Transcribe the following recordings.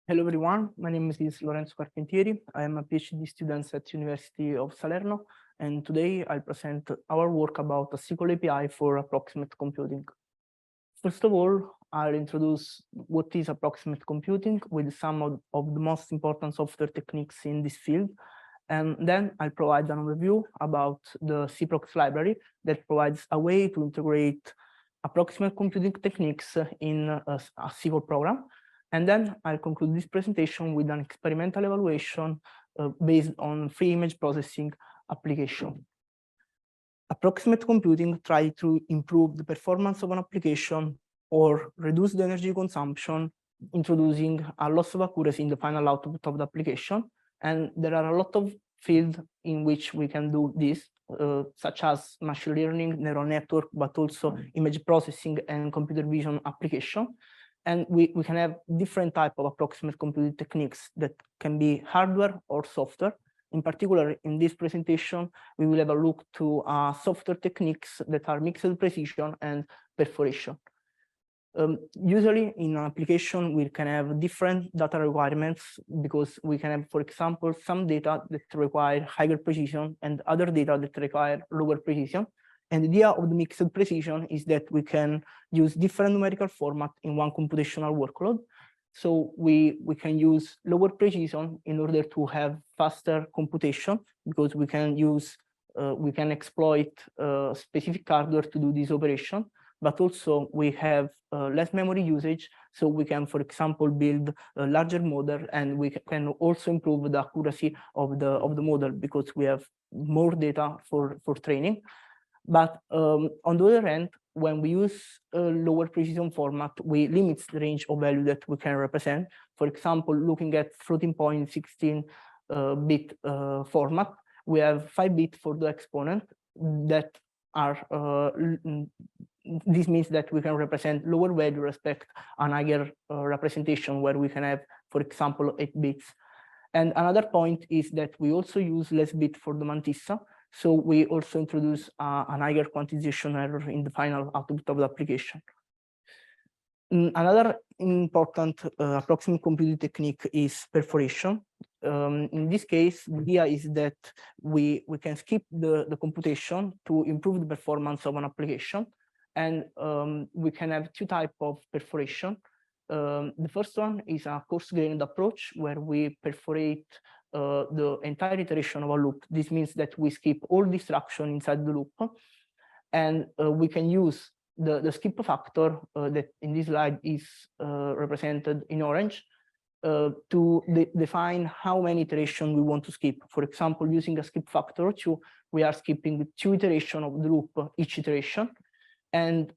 Hello everyone, my name is Lorenzo Carpentieri. I am a PhD student at University of Salerno, and today I'll present our work about a SYCL API for approximate computing. First of all, I'll introduce what is approximate computing with some of the most important software techniques in this field, and then I'll provide an overview about the CProx library that provides a way to integrate approximate computing techniques in a SYCL program. And then I'll conclude this presentation with an experimental evaluation based on free image processing application. Approximate computing tries to improve the performance of an application or reduce the energy consumption, introducing a loss of accuracy in the final output of the application. And there are a lot of fields in which we can do this, such as machine learning, neural network, but also image processing and computer vision application. And we can have different types of approximate computing techniques that can be hardware or software. In particular, in this presentation, we will have a look to software techniques that are mixed precision and perforation. Usually in an application, we can have different data requirements because we can have, for example, some data that require higher precision and other data that require lower precision. And the idea of the mixed precision is that we can use different numerical format in one computational workload. So we can use lower precision in order to have faster computation because we can exploit specific hardware to do this operation. But also we have less memory usage, so we can, for example, build a larger model, and we can also improve the accuracy of the model because we have more data for training. But on the other hand, when we use a lower precision format, we limit the range of value that we can represent. For example, looking at floating point 16-bit format, we have 5 bits for the exponent that are this means that we can represent lower value respect an higher representation where we can have, for example, 8 bits. And another point is that we also use less bit for the mantissa. So we also introduce an higher quantization error in the final output of the application. Another important approximate computing technique is perforation. In this case, the idea is that we can skip the computation to improve the performance of an application. And we can have two types of perforation. The first one is a coarse-grained approach where we perforate the entire iteration of a loop. This means that we skip all distraction inside the loop, and we can use the skip factor that in this slide is represented in orange to define how many iterations we want to skip. For example, using a skip factor 2, we are skipping 2 iterations of the loop each iteration. And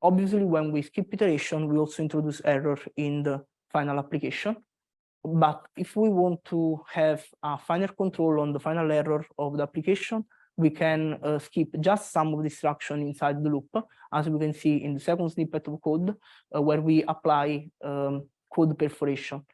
obviously, when we skip iteration, we also introduce error in the final application. But if we want to have a finer control on the final error of the application, we can skip just some of the instruction inside the loop, as we can see in the second snippet of code, where we apply code perforation.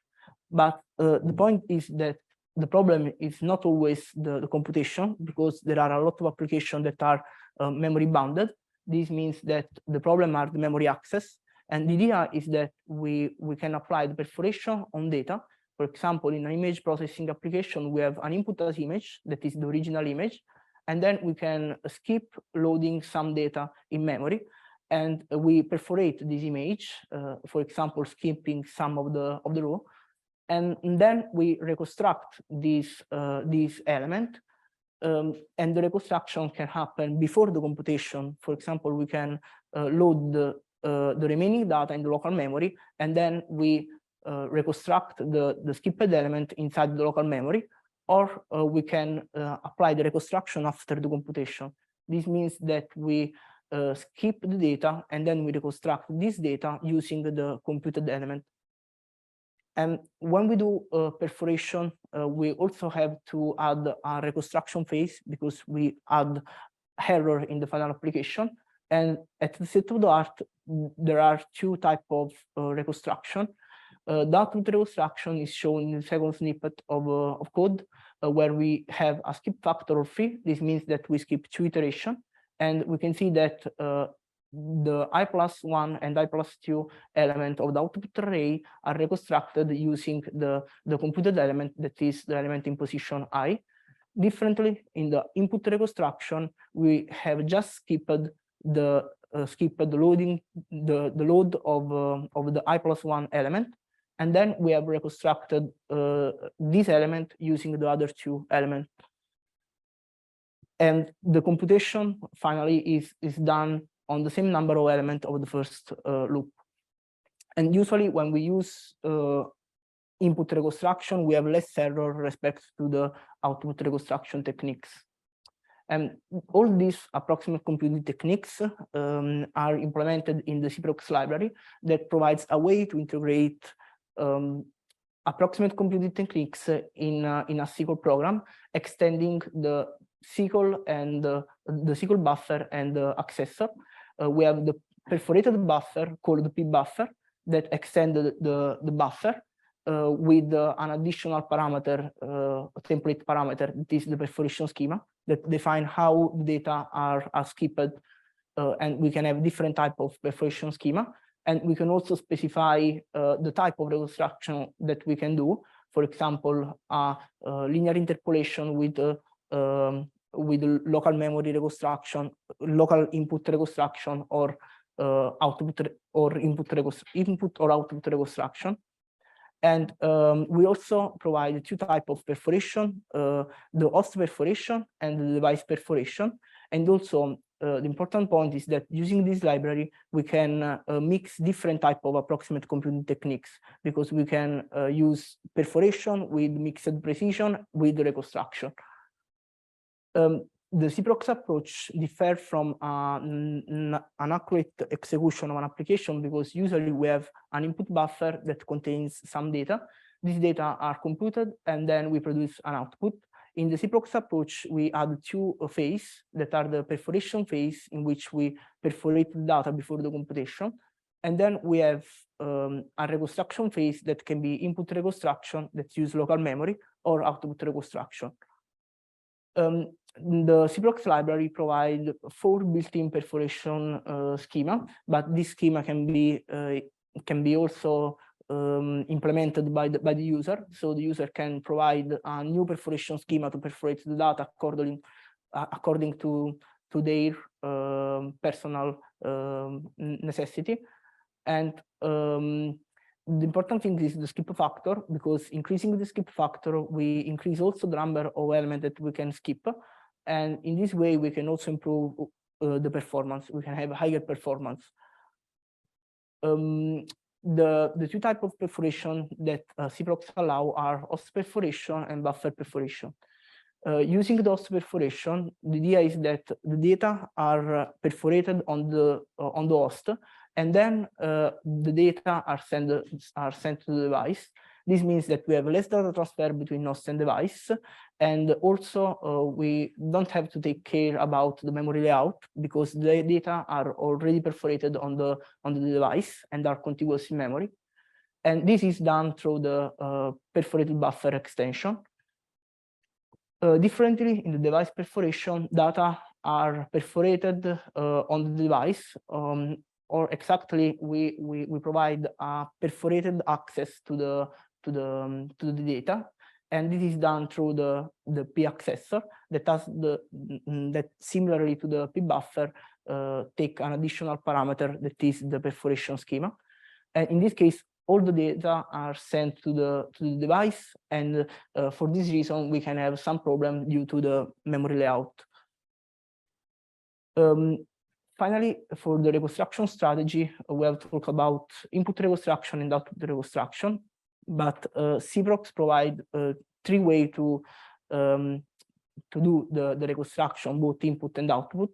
But the point is that the problem is not always the computation, because there are a lot of applications that are memory bounded. This means that the problem are the memory access. And the idea is that we can apply the perforation on data. For example, in an image processing application, we have an input as image, that is the original image, and then we can skip loading some data in memory, and we perforate this image, for example, skipping some of the row, and then we reconstruct this element, and the reconstruction can happen before the computation. For example, we can load the remaining data in the local memory, and then we reconstruct the skipped element inside the local memory, or we can apply the reconstruction after the computation. This means that we skip the data and then we reconstruct this data using the computed element. And when we do perforation, we also have to add a reconstruction phase because we add error in the final application. And at the state of the art, there are 2 types of reconstruction. That reconstruction is shown in the second snippet of code, where we have a skip factor of 3. This means that we skip 2 iterations. And we can see that the I+1 and I+2 element of the output array are reconstructed using the computed element that is the element in position I. Differently, in the input reconstruction, we have just skipped the loading the load of the I+1 element, and then we have reconstructed this element using the other two elements. And the computation finally is done on the same number of elements of the first loop. And usually when we use input reconstruction, we have less error respect to the output reconstruction techniques. And all these approximate computing techniques are implemented in the SYCL library that provides a way to integrate approximate computing techniques in a SYCL program, extending the SYCL and the SYCL buffer and the accessor. We have the perforated buffer called the P buffer that extends the buffer with an additional parameter, a template parameter, that is the perforation schema, that define how the data are skipped, and we can have different type of perforation schema. And we can also specify the type of reconstruction that we can do. For example, linear interpolation with local memory reconstruction, local input reconstruction, or output or input or output reconstruction. And we also provide two types of perforation, the host perforation and the device perforation. And also the important point is that using this library, we can mix different types of approximate computing techniques, because we can use perforation with mixed precision with reconstruction. The CPROX approach differs from an accurate execution of an application, because usually we have an input buffer that contains some data. These data are computed, and then we produce an output. In the CPROX approach, we add two phases that are the perforation phase, in which we perforate the data before the computation. And then we have a reconstruction phase that can be input reconstruction that use local memory, or output reconstruction. The CPROX library provides 4 built-in perforation schema, but this schema can be also implemented by the user. So the user can provide a new perforation schema to perforate the data according to their personal necessity. And the important thing is the skip factor, because increasing the skip factor, we increase also the number of elements that we can skip. And in this way, we can also improve the performance. We can have higher performance. The two types of perforation that CPROX allow are host perforation and buffer perforation. Using the host perforation, the idea is that the data are perforated on the host, and then the data are sent to the device. This means that we have less data transfer between host and device, and also we don't have to take care about the memory layout, because the data are already perforated on the device and are contiguous in memory. And this is done through the perforated buffer extension. Differently, in the device perforation, data are perforated on the device, or exactly we provide a perforated access to the data, and this is done through the P accessor that has that similarly to the P buffer take an additional parameter that is the perforation schema. And in this case, all the data are sent to the device, and for this reason we can have some problem due to the memory layout. Finally, for the reconstruction strategy, we have talked about input reconstruction and output reconstruction, but CPROX provide 3 ways to do the reconstruction, both input and output,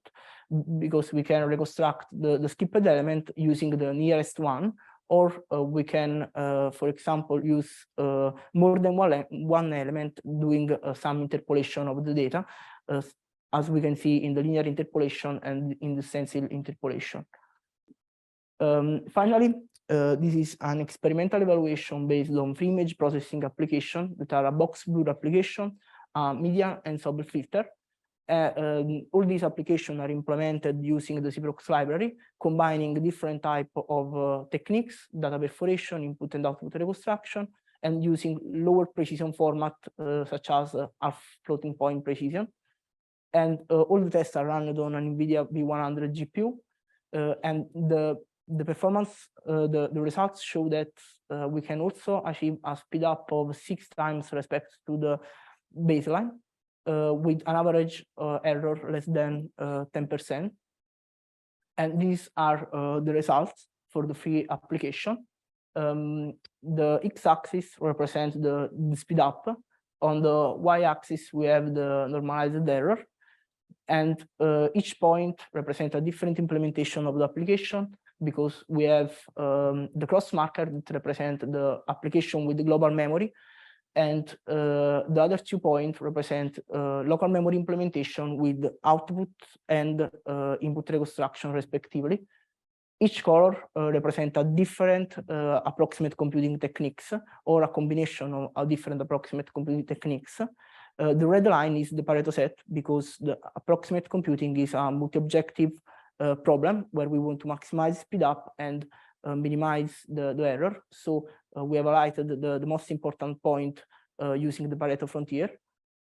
because we can reconstruct the skipped element using the nearest one, or we can, for example, use more than one element doing some interpolation of the data, as we can see in the linear interpolation and in the stencil interpolation. Finally, this is an experimental evaluation based on 3 image processing applications that are a box blur application, median, and Sobel filter. All these applications are implemented using the CPROX library, combining different type of techniques, data perforation, input and output reconstruction, and using lower precision format such as half floating point precision. And all the tests are run on an NVIDIA V100 GPU, and the performance, the results show that we can also achieve a speed up of 6 times respect to the baseline, with an average error less than 10%. And these are the results for the free application. The x-axis represents the speed up. On the y-axis, we have the normalized error. And each point represents a different implementation of the application, because we have the cross marker that represent the application with the global memory, and the other 2 points represent local memory implementation with output and input reconstruction respectively. Each color represents a different approximate computing techniques, or a combination of different approximate computing techniques. The red line is the Pareto set, because the approximate computing is a multi-objective problem where we want to maximize speed up and minimize the error. So we have highlighted the most important point using the Pareto frontier.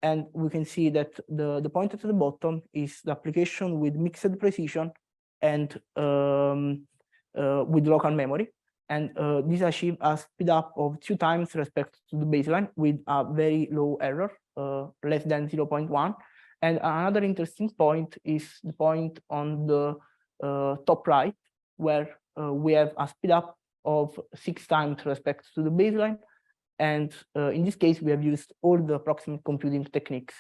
And we can see that the point at the bottom is the application with mixed precision and with local memory. And this achieves a speed up of 2 times respect to the baseline with a very low error, less than 0.1. And another interesting point is the point on the top right, where we have a speed up of 6 times respect to the baseline. And in this case, we have used all the approximate computing techniques.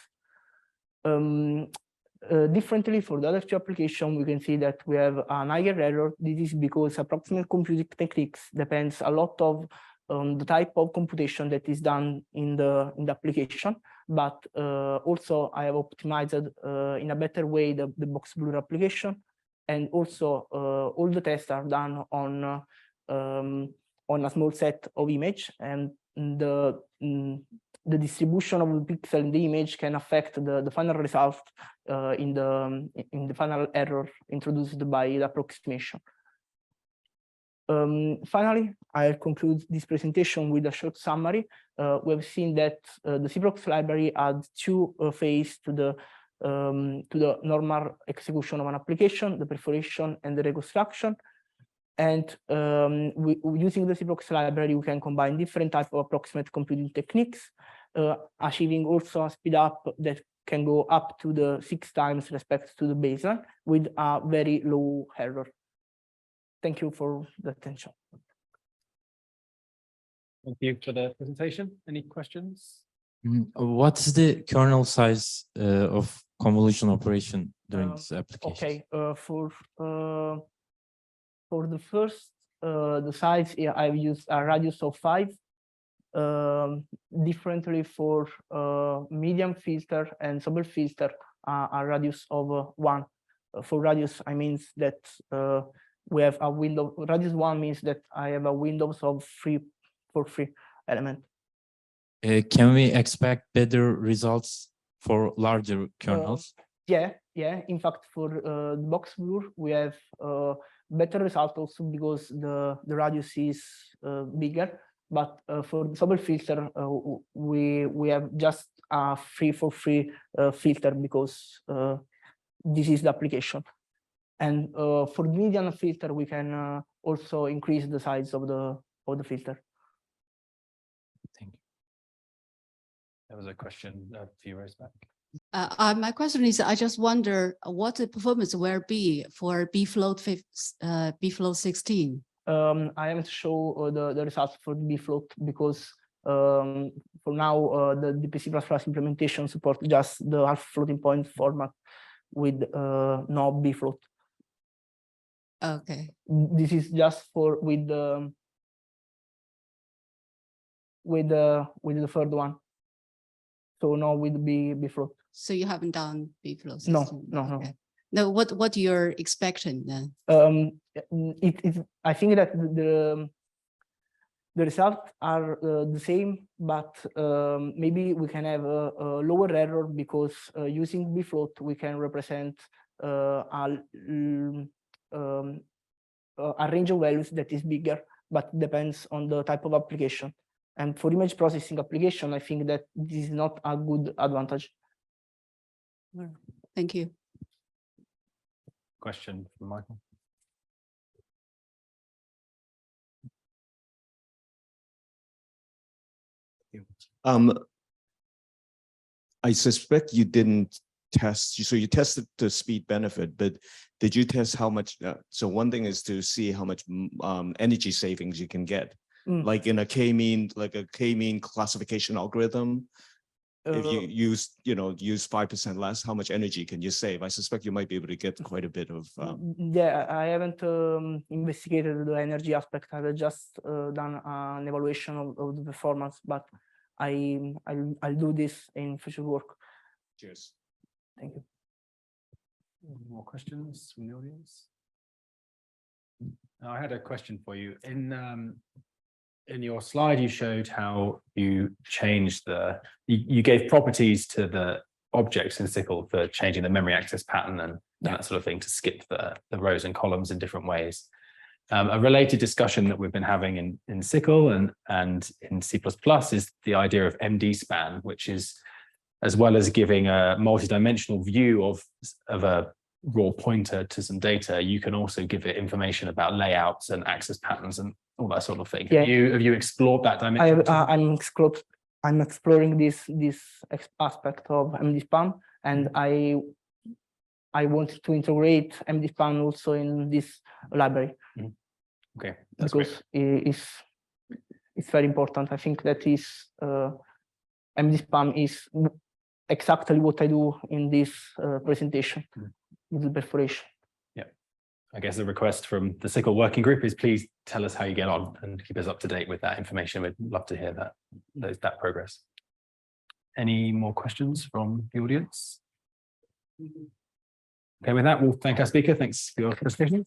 Differently for the other 2 applications, we can see that we have an higher error. This is because approximate computing techniques depends a lot of the type of computation that is done in the application, but also I have optimized in a better way the box blur application, and also all the tests are done on a small set of image, and the distribution of the pixel in the image can affect the final result in the final error introduced by the approximation. Finally, I'll conclude this presentation with a short summary. We have seen that the CPROX library adds 2 phases to the normal execution of an application: the perforation and the reconstruction. And using the CPROX library, we can combine different types of approximate computing techniques, achieving also a speed up that can go up to the 6 times respect to the baseline with a very low error. Thank you for the attention. Thank you for the presentation. Any questions? What is the kernel size of convolution operation during this application? Okay, for the first, the size, I've used a radius of 5. Differently for medium filter and subtle filter, a radius of 1. For radius, I means that we have a window. Radius 1 means that I have a windows of 3 element. Can we expect better results for larger kernels? Yeah. In fact, for the box blur, we have better result also because the radius is bigger. But for the subtle filter, we have just a 3 filter because this is the application. And for the median filter, we can also increase the size of the filter. Thank you. There was a question a few rows back. My question is, I just wonder what the performance will be for bfloat 16. I haven't shown the results for bfloat because for now the DPC++ implementation supports just the half floating point format with no bfloat. Okay. This is just for with the third one. So no with bfloat. So you haven't done bfloat 16? No. Okay. No, what you're expecting then? I think that the the results are the same, but maybe we can have a lower error because using bfloat we can represent a range of values that is bigger, but depends on the type of application. And for image processing application, I think that this is not a good advantage. Thank you. Question from Michael. I suspect you didn't test, so you tested the speed benefit, but did you test how much? So one thing is to see how much energy savings you can get, like in a k-mean, like a k-mean classification algorithm. If you use 5% less, how much energy can you save? I suspect you might be able to get quite a bit of. Yeah, I haven't investigated the energy aspect. I've just done an evaluation of the performance, but I'll do this in future work. Cheers. Thank you. More questions from the audience? I had a question for you. In your slide, you showed how you changed you gave properties to the objects in SYCL for changing the memory access pattern and that sort of thing to skip the rows and columns in different ways. A related discussion that we've been having in SYCL and in C++ is the idea of MD span, which is, as well as giving a multidimensional view of a raw pointer to some data, you can also give it information about layouts and access patterns and all that sort of thing. Yeah. Have you explored that dimension? I'm exploring this aspect of MD-SPAN, and I want to integrate MD-SPAN also in this library. Okay, that's because great. It's very important. I think that is MD-SPAN is exactly what I do in this presentation with the perforation. Yeah, I guess the request from the SYCL working group is please tell us how you get on and keep us up to date with that information. We'd love to hear that progress. Any more questions from the audience? Okay, with that, we'll thank our speaker. Thanks for your presentation.